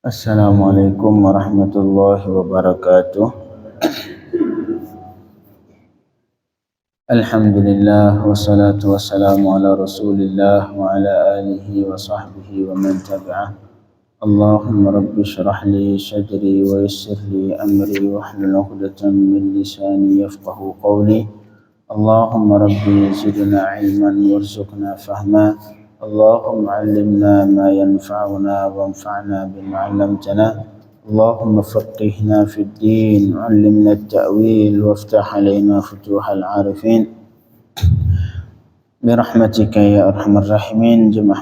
Assalamualaikum warahmatullahi wabarakatuh. Alhamdulillah wassalatu wassalamu ala Rasulillah wa ala alihi wa sahbihi wa man tabi'ah. Allahumma rabbi shrah li sadri wa yassir li amri wa hlul 'uqdatam min lisani yafqahu qawli. Allahumma rabbi zidna ilman warzuqna fahma. Allahumma 'allimna ma yanfa'una wanfa'na bima 'allamtana. اللهم فقهنا في الدين وعلمنا التأويل وافتح علينا فتوح العارفين برحمتك يا أرحم الراحمين. جمع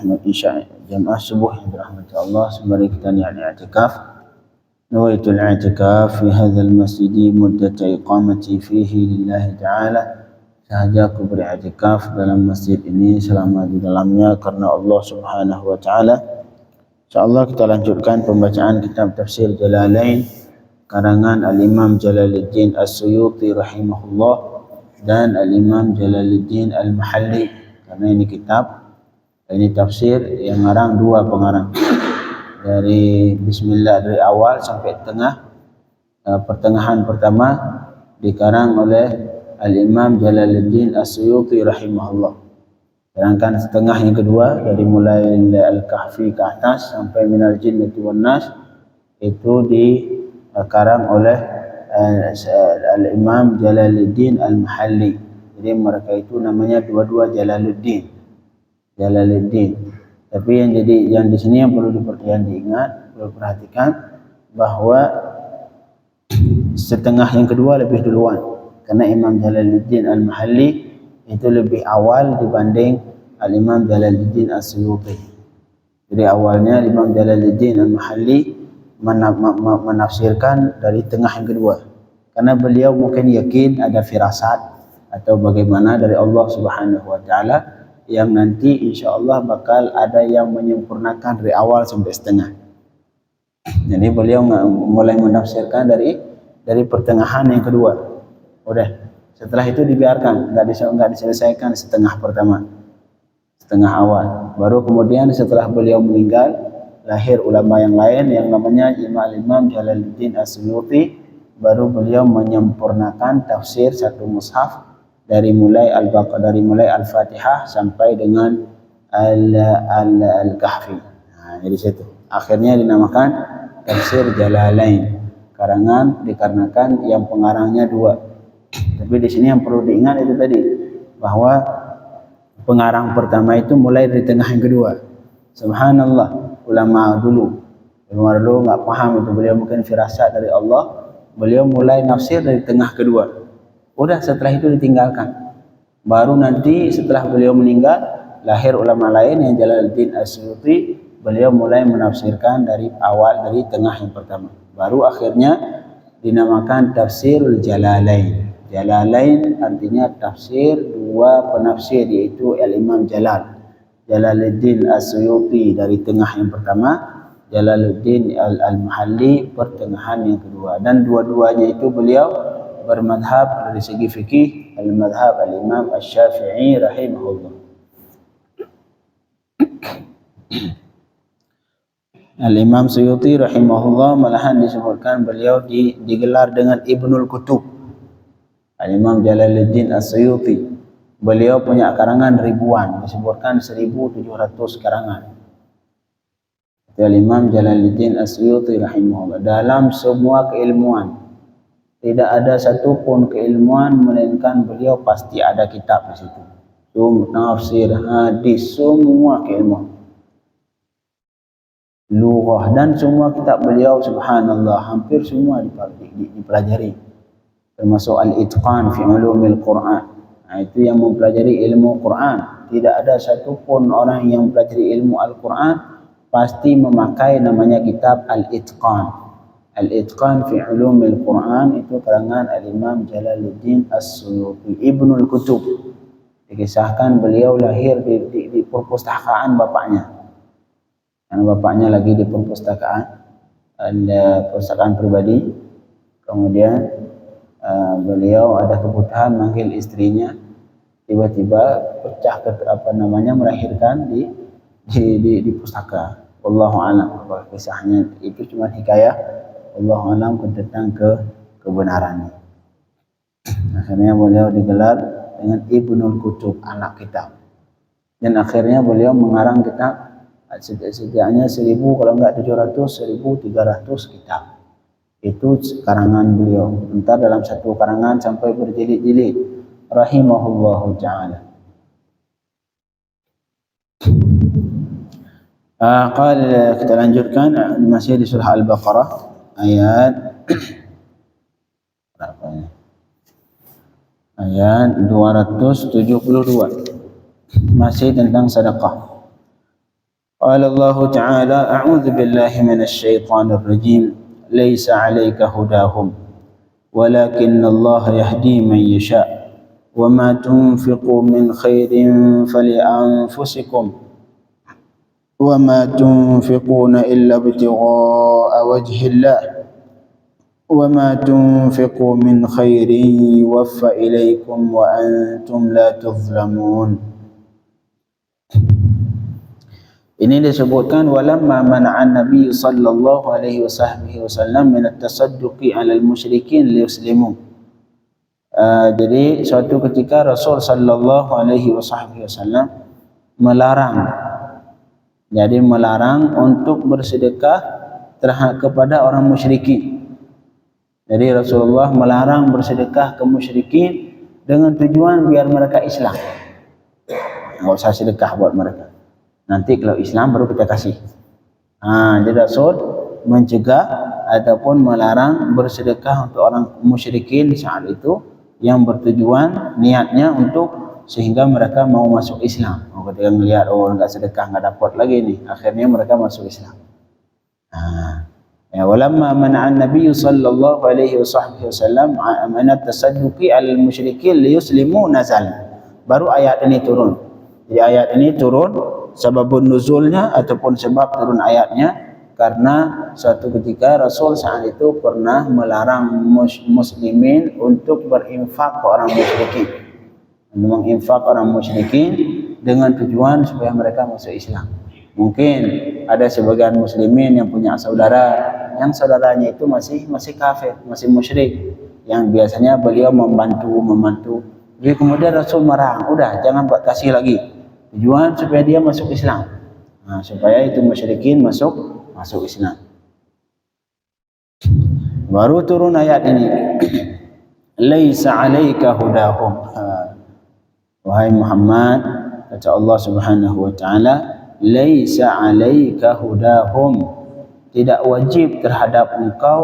subuh yang dirahmati Allah, sembari kita i'tikaf. نويت الاعتكاف في هذا المسجد مدة إقامتي فيه لله تعالى. Sahaja aku beriktikaf dalam masjid ini selama di dalamnya karena Allah Subhanahu wa taala. InsyaAllah kita lanjutkan pembacaan kitab tafsir Jalalain karangan Al-Imam Jalaluddin As-Suyuti rahimahullah dan Al-Imam Jalaluddin Al-Mahalli, karena ini tafsir yang ngarang dua pengarang, dari bismillah, dari awal sampai tengah. Pertengahan pertama dikarang oleh Al-Imam Jalaluddin As-Suyuti rahimahullah. Sedangkan setengah yang kedua, dari mulai Al-Kahfi ke atas sampai Minal Jinnati wan Nas, itu dikarang oleh Al-Imam Jalaluddin Al-Mahalli. Jadi mereka itu namanya dua-dua Jalaluddin. Tapi yang di sini yang perlu diingat, perlu perhatikan bahwa setengah yang kedua lebih duluan, karena Imam Jalaluddin Al-Mahalli itu lebih awal dibanding Al-Imam Jalaluddin As-Suyuti. Jadi awalnya Imam Jalaluddin Al-Mahalli menafsirkan dari tengah yang kedua, karena beliau mungkin yakin ada firasat atau bagaimana dari Allah Subhanahu wa taala yang nanti insyaallah bakal ada yang menyempurnakan dari awal sampai setengah. Jadi beliau mulai menafsirkan dari pertengahan yang kedua. Udah, setelah itu dibiarkan, nggak diselesaikan setengah pertama, setengah awal. Baru kemudian setelah beliau meninggal, lahir ulama yang lain yang namanya Imam Jalaluddin As-Suyuti. Baru beliau menyempurnakan tafsir satu mushaf dari mulai Al-Fatihah sampai dengan Al-Kahfi. Nah, dari situ akhirnya dinamakan tafsir Jalalain karangan, dikarenakan yang pengarangnya dua. Tapi di sini yang perlu diingat itu tadi, bahwa pengarang pertama itu mulai dari tengah yang kedua. Subhanallah, ulama dulu nggak paham itu, beliau mungkin firasat dari Allah, beliau mulai nafsir dari tengah kedua. Udah, setelah itu ditinggalkan. Baru nanti setelah beliau meninggal, lahir ulama lain yang Jalaluddin As-Suyuti, beliau mulai menafsirkan dari awal, dari tengah yang pertama. Baru akhirnya dinamakan tafsirul Jalalain. Jalalain artinya tafsir dua penafsir, yaitu Al-Imam Jalaluddin As-Suyuti dari tengah yang pertama, Jalaluddin Al-Mahalli pertengahan yang kedua. Dan dua-duanya itu beliau bermadhab dari segi fikih, al-madhab Al-Imam Asy-Syafi'i rahimahullah. Al-Imam Suyuti rahimahullah malahan disebutkan beliau digelar dengan Ibnul Kutub. Al-Imam Jalaluddin As-Suyuti, beliau punya karangan ribuan, disebutkan 1.700 karangan. Al-Imam Jalaluddin As-Suyuti rahimahullah, dalam semua keilmuan tidak ada satupun keilmuan melainkan beliau pasti ada kitab di situ. Tafsir, hadis, semua keilmuan, lughah, dan semua kitab beliau subhanallah hampir semua dipelajari, termasuk Al-Itqan fi Ulumil Quran. Nah, itu yang mempelajari ilmu Quran. Tidak ada satupun orang yang mempelajari ilmu Al-Quran pasti memakai namanya kitab Al-Itqan. Al-Itqan fi Ulumil Quran itu karangan Al-Imam Jalaluddin As-Suyuti, Ibnul Kutub. Dikisahkan beliau lahir di perpustakaan bapaknya. Karena bapaknya lagi di perpustakaan pribadi. Kemudian beliau ada kebutuhan manggil istrinya, tiba-tiba pecah melahirkan di pustaka. wallahu alam. Kisahnya itu cuma hikayah, wallahu alam tentang kebenarannya. Akhirnya beliau digelar dengan Ibnul Kutub, anak kitab. Dan akhirnya beliau mengarang kitab setidaknya 1000 kalau enggak 700, 1300 kitab. Itu karangan beliau. Entar dalam satu karangan sampai berjilid-jilid. Rahimahullahu ta'ala. Kita lanjutkan masih di surah Al-Baqarah ayat berapa ini? Ayat 272. Masih tentang sedekah. Qala Allah Ta'ala, a'udzu billahi minasy syaithanir rajim. Laisa 'alaika hudahum, walakinna Allah yahdi man yasha. Wa ma tunfiqu min khairin falianfusikum. Wa ma tunfiquna illa ibtigha'a wajhillah. Wa ma tunfiqu min khairin yuwaffa ilaykum wa antum la tuzlamun. Ini disebutkan walamma mana'an Nabi sallallahu alaihi wasallam min at-tasadduqi 'alal musyrikin liyuslimu. Jadi suatu ketika Rasul sallallahu alaihi wasallam melarang, jadi melarang untuk bersedekah kepada orang musyrikin. Jadi Rasulullah melarang bersedekah ke musyrikin dengan tujuan biar mereka Islam. Enggak usah sedekah buat mereka. Nanti kalau Islam baru kita kasih. Jadi Rasul mencegah ataupun melarang bersedekah untuk orang musyrikin saat itu yang bertujuan niatnya untuk sehingga mereka mau masuk Islam. Ketika melihat enggak sedekah enggak dapat lagi nih, akhirnya mereka masuk Islam. Ya walamma mana'an Nabi sallallahu alaihi wasallam an at-tasadduqi 'alal musyrikin liyuslimu nazal. Baru ayat ini turun. Jadi ayat ini turun sebabun nuzulnya ataupun sebab turun ayatnya karena suatu ketika Rasul saat itu pernah melarang muslimin untuk berinfak ke orang musyrikin. Menginfak orang musyrikin dengan tujuan supaya mereka masuk Islam. Mungkin ada sebagian muslimin yang punya saudara yang saudaranya itu masih kafir, masih musyrik, yang biasanya beliau membantu. Jadi kemudian Rasul marah, udah jangan buat kasih lagi. Tujuan supaya dia masuk Islam. Supaya itu musyrikin masuk Islam. Baru turun ayat ini. Laisa 'alaika hudahum. Wahai Muhammad, kata Allah Subhanahu wa taala, laisa 'alaika hudahum. Tidak wajib terhadap engkau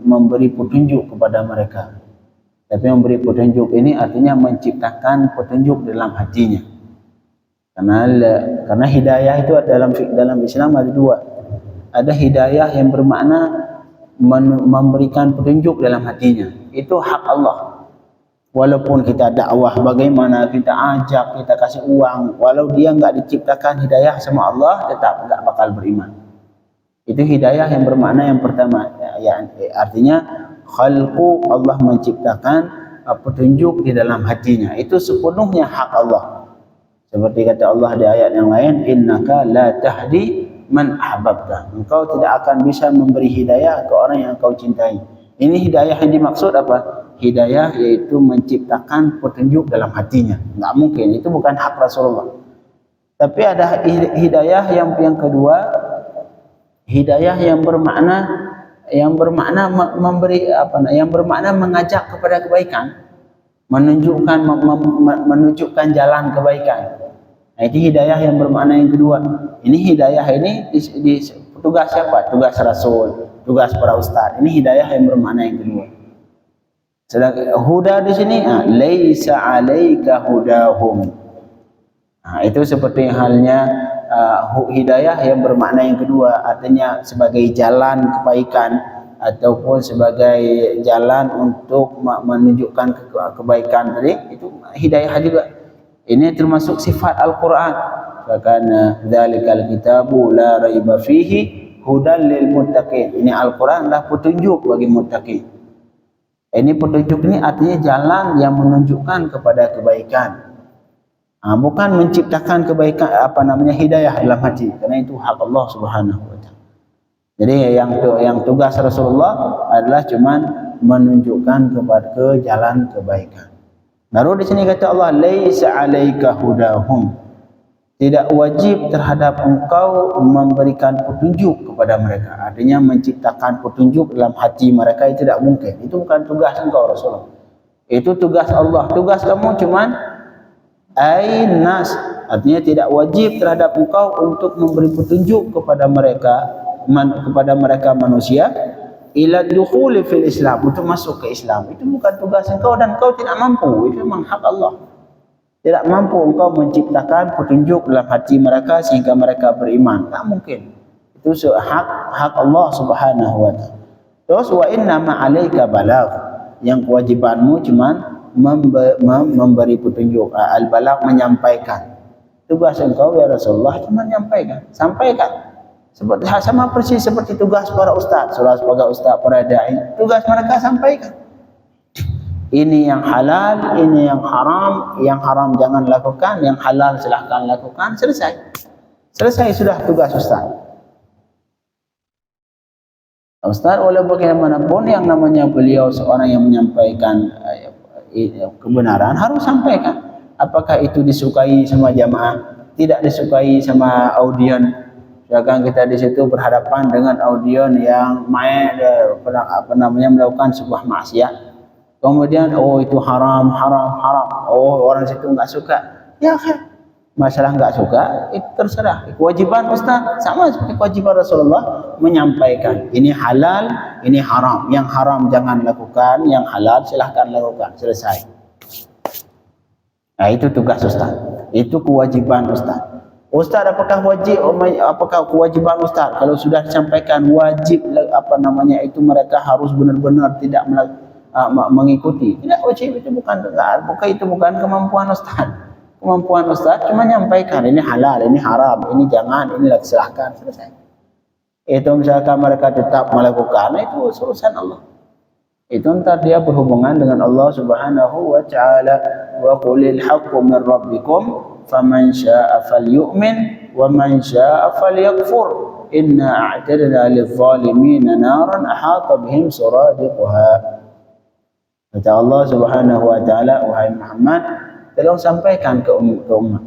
memberi petunjuk kepada mereka. Tapi memberi petunjuk ini artinya menciptakan petunjuk dalam hatinya. Karena hidayah itu dalam Islam ada dua. Ada hidayah yang bermakna memberikan petunjuk dalam hatinya. Itu hak Allah. Walaupun kita dakwah bagaimana, kita ajak, kita kasih uang, walau dia enggak diciptakan hidayah sama Allah, tetap enggak bakal beriman. Itu hidayah yang bermakna yang pertama. Artinya khalqu, Allah menciptakan petunjuk di dalam hatinya. Itu sepenuhnya hak Allah. Seperti kata Allah di ayat yang lain, innaka la tahdi man ahbabta. Engkau tidak akan bisa memberi hidayah ke orang yang engkau cintai. Ini hidayah yang dimaksud apa? Hidayah yaitu menciptakan petunjuk dalam hatinya. Enggak mungkin, itu bukan hak Rasulullah. Tapi ada hidayah yang kedua, hidayah yang bermakna memberi yang bermakna mengajak kepada kebaikan, menunjukkan jalan kebaikan. Itu hidayah yang bermakna yang kedua. Ini hidayah ini di tugas siapa? Tugas Rasul, tugas para ustaz. Ini hidayah yang bermakna yang kedua. Sedangkan huda di sini laisa 'alaika hudahum. Itu seperti halnya hidayah yang bermakna yang kedua, artinya sebagai jalan kebaikan ataupun sebagai jalan untuk menunjukkan kebaikan tadi, itu hidayah juga. Ini termasuk sifat Al-Quran. Karena dzalikal kitabu la raiba fihi hudan lil muttaqin. Ini Al-Quran adalah petunjuk bagi muttaqin. Ini petunjuk ini artinya jalan yang menunjukkan kepada kebaikan. Bukan menciptakan kebaikan hidayah dalam hati, karena itu hak Allah Subhanahu wa taala. Jadi yang tugas Rasulullah adalah cuman menunjukkan ke jalan kebaikan. Baru di sini kata Allah, laisa 'alaika hudahum. Tidak wajib terhadap engkau memberikan petunjuk kepada mereka. Artinya menciptakan petunjuk dalam hati mereka itu tidak mungkin. Itu bukan tugas engkau Rasulullah. Itu tugas Allah. Tugas kamu cuman ainas. Artinya tidak wajib terhadap engkau untuk memberi petunjuk kepada mereka manusia ila dukhuli fil Islam, untuk masuk ke Islam. Itu bukan tugas engkau dan engkau tidak mampu. Itu memang hak Allah. Tidak mampu engkau menciptakan petunjuk dalam hati mereka sehingga mereka beriman. Tak mungkin. Itu hak Allah Subhanahu wa taala. Terus wa inna ma 'alaika balagh. Yang kewajibanmu cuman memberi petunjuk, al-balagh, menyampaikan. Tugas engkau ya Rasulullah cuma menyampaikan, sampaikan. Sama persis seperti tugas para ustaz, sebagai ustaz, para dai. Tugas mereka sampaikan. Ini yang halal, ini yang haram jangan lakukan, yang halal silahkan lakukan, selesai sudah tugas ustaz. Ustaz walau bagaimanapun yang namanya beliau seorang yang menyampaikan kebenaran harus sampaikan. Apakah itu disukai sama jamaah, tidak disukai sama audien. Sedangkan kita di situ berhadapan dengan audien yang melakukan sebuah maksiat. Kemudian itu haram. Orang situ enggak suka. Ya kan? Masalah enggak suka itu terserah. Kewajiban ustaz sama seperti kewajiban Rasulullah menyampaikan. Ini halal, ini haram. Yang haram jangan lakukan, yang halal silahkan lakukan. Selesai. Nah, itu tugas ustaz. Itu kewajiban ustaz. Ustaz apakah kewajiban ustaz? Kalau sudah disampaikan wajib mereka harus benar-benar tidak mengikuti. Tidak wajib, itu bukan kemampuan ustaz. Kemampuan ustaz cuma menyampaikan ini halal, ini haram, ini jangan, ini silahkan, selesai. Itu misalkan mereka tetap melakukan, itu urusan Allah. Itu ntar dia berhubungan dengan Allah Subhanahu wa taala. Wa qulil haqqu min rabbikum faman syaa'a falyu'min wa man syaa'a falyakfur. Inna a'tadna lidh-dhalimina naran ahata bihim suradiquha. Kata Allah Subhanahu wa taala, wahai Muhammad, tolong sampaikan ke umat.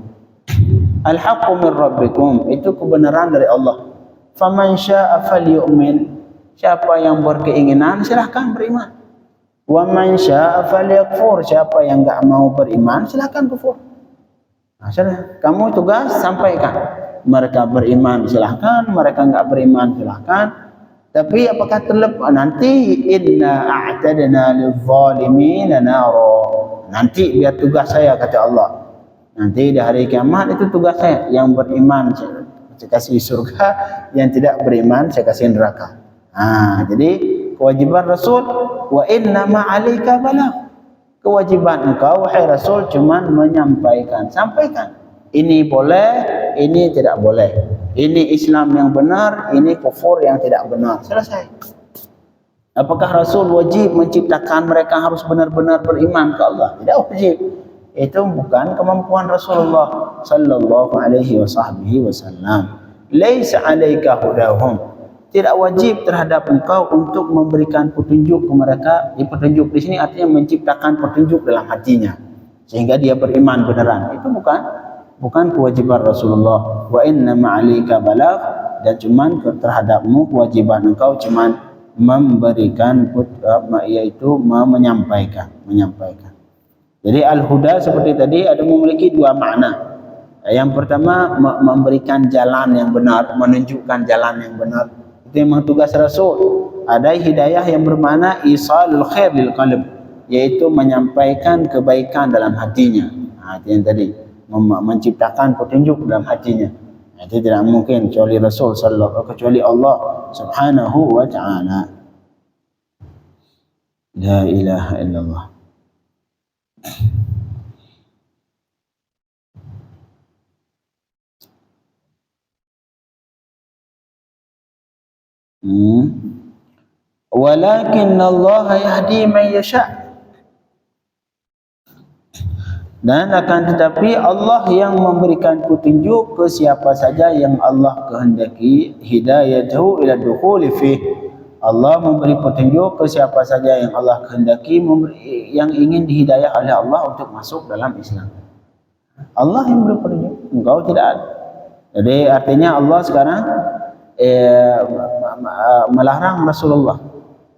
Al-haqqu min rabbikum, itu kebenaran dari Allah. Faman syaa'a falyu'min. Siapa yang berkeinginan silahkan beriman. Wa man syaa'a falyakfur. Siapa yang enggak mau beriman silahkan kufur. Nah, sudah, kamu tugas sampaikan. Mereka beriman silahkan, mereka enggak beriman silahkan. Tapi apakah terlepas nanti inna a'tadna lidh-dhalimina nara. Nanti biar tugas saya kata Allah. Nanti di hari kiamat itu tugas saya. Yang beriman saya kasih surga, yang tidak beriman saya kasih neraka. Jadi kewajiban Rasul wa inna ma 'alaika balagh. Kewajiban engkau wahai Rasul cuman menyampaikan, sampaikan. Ini boleh, ini tidak boleh. Ini Islam yang benar, ini kufur yang tidak benar. Selesai. Apakah Rasul wajib menciptakan mereka harus benar-benar beriman ke Allah? Tidak wajib. Itu bukan kemampuan Rasulullah sallallahu alaihi wasallam. Laisa 'alaika hudahum. Tidak wajib terhadap engkau untuk memberikan petunjuk ke mereka. Petunjuk di sini artinya menciptakan petunjuk dalam hatinya sehingga dia beriman beneran. Itu bukan kewajiban Rasulullah. Wa inna ma'alika balagh, dan cuman terhadapmu kewajiban engkau cuman memberikan, yaitu menyampaikan. Jadi al-huda seperti tadi ada memiliki dua makna. Yang pertama memberikan jalan yang benar, menunjukkan jalan yang benar. Itu memang tugas Rasul. Ada hidayah yang bermakna isalul khair lil qalb, yaitu menyampaikan kebaikan dalam hatinya. Itu yang tadi, menciptakan petunjuk dalam hatinya. Itu tidak mungkin kecuali Rasul kecuali Allah Subhanahu wa taala. La ilaha illallah. Walakin Allah yahdi man yasha. Dan akan tetapi Allah yang memberikan petunjuk ke siapa saja yang Allah kehendaki, hidayatuhu ila dukhuli fi. Allah memberi petunjuk ke siapa saja yang Allah kehendaki, yang ingin dihidayah oleh Allah untuk masuk dalam Islam. Allah yang beri petunjuk, engkau tidak ada. Jadi artinya Allah sekarang melarang Rasulullah.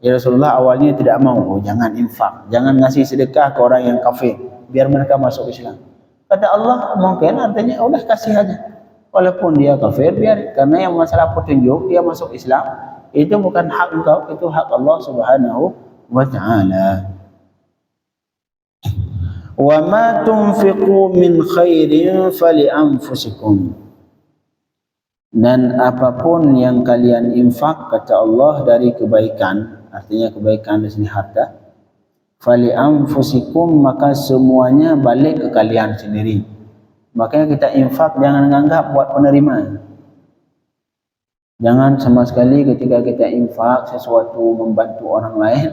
Ya Rasulullah awalnya tidak mau, jangan infak, jangan ngasih sedekah ke orang yang kafir, biar mereka masuk Islam. Kata Allah, mungkin artinya udah kasih aja, walaupun dia kafir biar, karena yang masalah petunjuk dia masuk Islam itu bukan hak engkau, itu hak Allah Subhanahu wa Ta'ala. Wa ma tunfiqu min khairin fali anfusikum. Dan apapun yang kalian infak, kata Allah, dari kebaikan, artinya kebaikan di sini harta, fali anfusikum, maka semuanya balik ke kalian sendiri. Makanya kita infak jangan menganggap buat penerima. Jangan sama sekali ketika kita infak sesuatu membantu orang lain,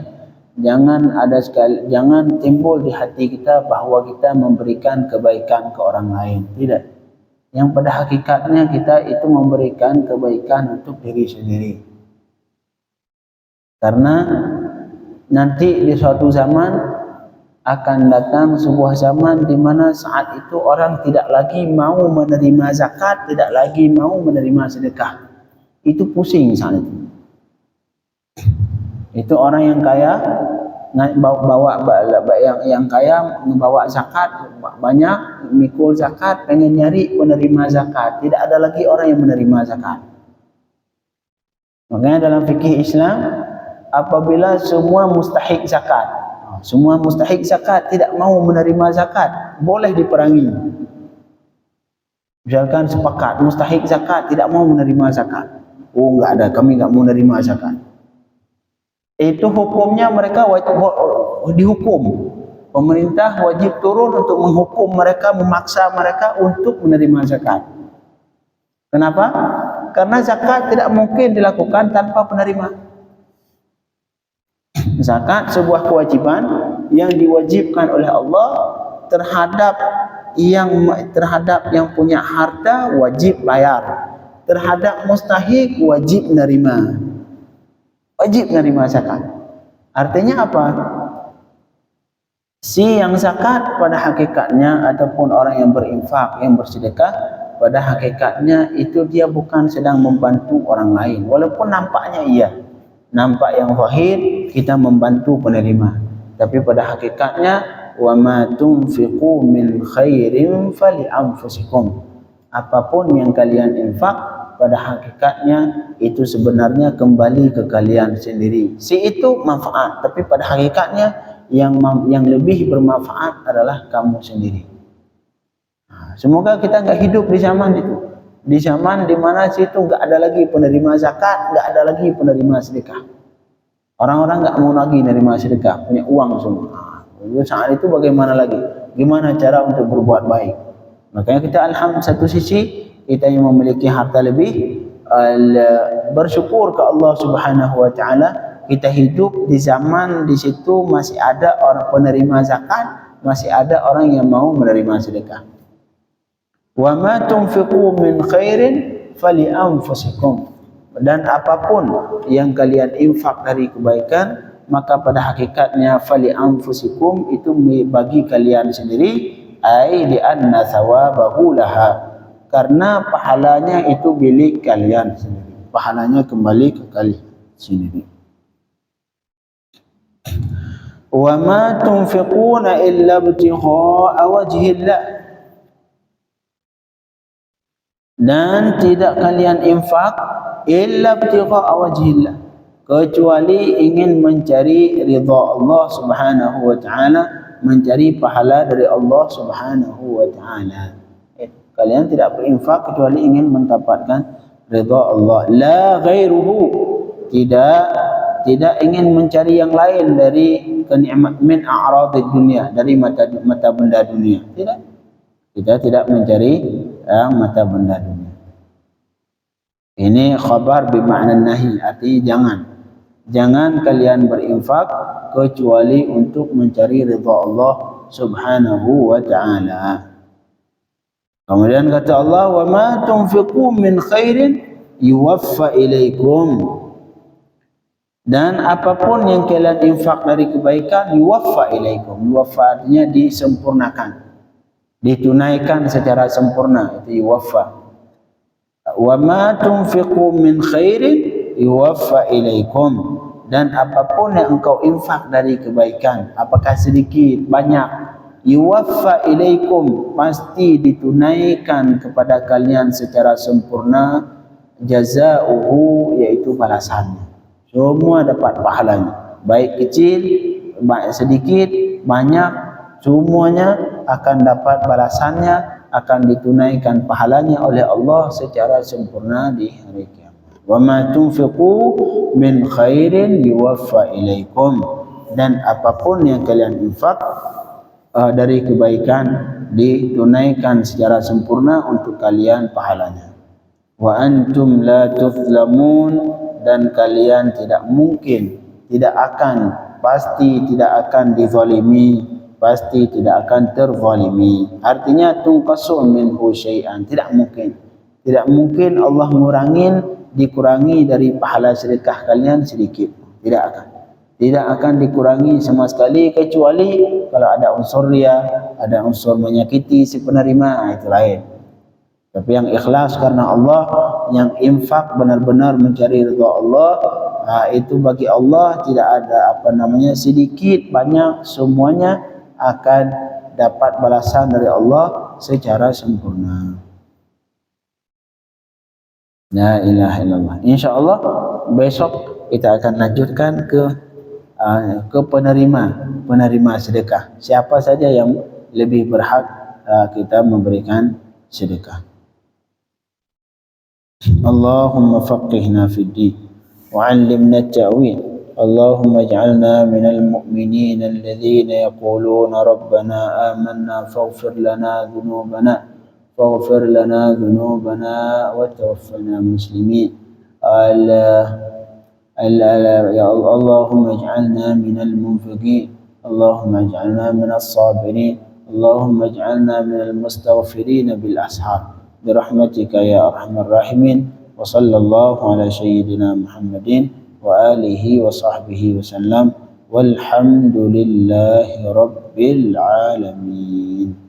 jangan timbul di hati kita bahwa kita memberikan kebaikan ke orang lain. Tidak. Yang pada hakikatnya kita itu memberikan kebaikan untuk diri sendiri. Karena nanti di suatu zaman akan datang sebuah zaman di mana saat itu orang tidak lagi mau menerima zakat, tidak lagi mau menerima sedekah. Itu pusing saat itu. Itu orang yang kaya yang kaya membawa zakat banyak, mikul zakat, pengen nyari penerima zakat, tidak ada lagi orang yang menerima zakat. Makanya dalam fikih Islam, apabila semua mustahik zakat, tidak mau menerima zakat, boleh diperangi. Misalkan sepakat mustahik zakat tidak mau menerima zakat, oh enggak ada, kami enggak mau menerima zakat, itu hukumnya mereka wajib dihukum. Pemerintah wajib turun untuk menghukum mereka, memaksa mereka untuk menerima zakat. Kenapa? Karena zakat tidak mungkin dilakukan tanpa penerima. Zakat sebuah kewajiban yang diwajibkan oleh Allah terhadap yang punya harta, wajib bayar. Terhadap mustahik wajib menerima. Wajib menerima zakat. Artinya apa? Si yang zakat pada hakikatnya, ataupun orang yang berinfak, yang bersedekah, pada hakikatnya itu dia bukan sedang membantu orang lain. Walaupun nampaknya iya, nampak yang zahir kita membantu penerima, tapi pada hakikatnya wa ma tunfiqu min khairin fali anfusikum. Apapun yang kalian infak, pada hakikatnya itu sebenarnya kembali ke kalian sendiri. Si itu manfaat, tapi pada hakikatnya yang lebih bermanfaat adalah kamu sendiri. Semoga kita enggak hidup di zaman itu, di zaman di mana situ enggak ada lagi penerima zakat, enggak ada lagi penerima sedekah. Orang-orang enggak mau lagi menerima sedekah, punya uang semua. Saat itu bagaimana lagi? Gimana cara untuk berbuat baik? Makanya kita alhamdulillah, satu sisi kita yang memiliki harta lebih, bersyukur ke Allah Subhanahu wa Ta'ala. Kita hidup di zaman di situ masih ada orang penerima zakat, masih ada orang yang mau menerima sedekah. Wa ma tunfiqu min khairin fali anfusikum. Dan apapun yang kalian infak dari kebaikan, maka pada hakikatnya fali anfusikum, itu bagi kalian sendiri, ai li anna thawabahu laha, karena pahalanya itu milik kalian sendiri. Pahalanya kembali ke kalian sendiri. Wa ma tunfiquna illa ibtigha'a wajhillah. Dan tidak kalian infak illa ibtigha'a wajhillah, kecuali ingin mencari ridha Allah Subhanahu wa Ta'ala, mencari pahala dari Allah Subhanahu wa Ta'ala. Kalian tidak berinfak kecuali ingin mendapatkan ridha Allah. La ghairuhu, tidak ingin mencari yang lain dari kenikmat min a'radid dunia, dari mata benda dunia. Tidak. Kita tidak mencari yang mata benda dunia. Ini khabar bermakna nahi, artinya jangan kalian berinfak kecuali untuk mencari ridha Allah Subhanahu wa ta'ala. Kemudian kata Allah, wa ma tunfiqu min khairin yuwaffa ilaikum. Dan apapun yang kalian infak dari kebaikan, yuwaffa ilaikum. Yuwaffa artinya disempurnakan, ditunaikan secara sempurna, itu yuwaffa. Wa ma tunfiqu min khairin yuwaffa ilaikum. Dan apapun yang engkau infak dari kebaikan, apakah sedikit, banyak, yuwaffa ilaikum, pasti ditunaikan kepada kalian secara sempurna, jazauhu, yaitu balasannya. Semua dapat pahalanya, baik kecil, baik sedikit, banyak, semuanya akan dapat balasannya, akan ditunaikan pahalanya oleh Allah secara sempurna di hari kiamat. Wa ma tunfiqu min khairin yuwaffa ilaikum. Dan apapun yang kalian infak dari kebaikan, ditunaikan secara sempurna untuk kalian pahalanya. Wa antum la tuzlamun. Dan kalian tidak mungkin, tidak akan, pasti tidak akan dizalimi, pasti tidak akan terzalimi. Artinya tunqasu minhu syai'an, tidak mungkin. Tidak mungkin Allah dikurangi dari pahala sedekah kalian sedikit. Tidak akan. Tidak akan dikurangi sama sekali, kecuali kalau ada unsur riya, ada unsur menyakiti si penerima, itu lain. Tapi yang ikhlas karena Allah, yang infak benar-benar mencari ridha Allah, itu bagi Allah tidak ada sedikit, banyak, semuanya akan dapat balasan dari Allah secara sempurna. La ilaha illallah. InsyaAllah besok kita akan lanjutkan ke penerima sedekah. Siapa saja yang lebih berhak kita memberikan sedekah. Allahumma faqihna fid din wa 'allimna at-ta'wil. Allahumma ij'alna minal mu'minin alladhina yaquluna rabbana amanna faghfir lana dhunubana wa tawaffana muslimin. Ya Allahumma ij'alna minal munfiqin. Allahumma ij'alna minas sabirin. Allahumma ij'alna minal mustaghfirin bil ashar. برحمتك يا أرحم الراحمين. وصلى الله على سيدنا محمد وآله وصحبه وسلم والحمد لله رب العالمين.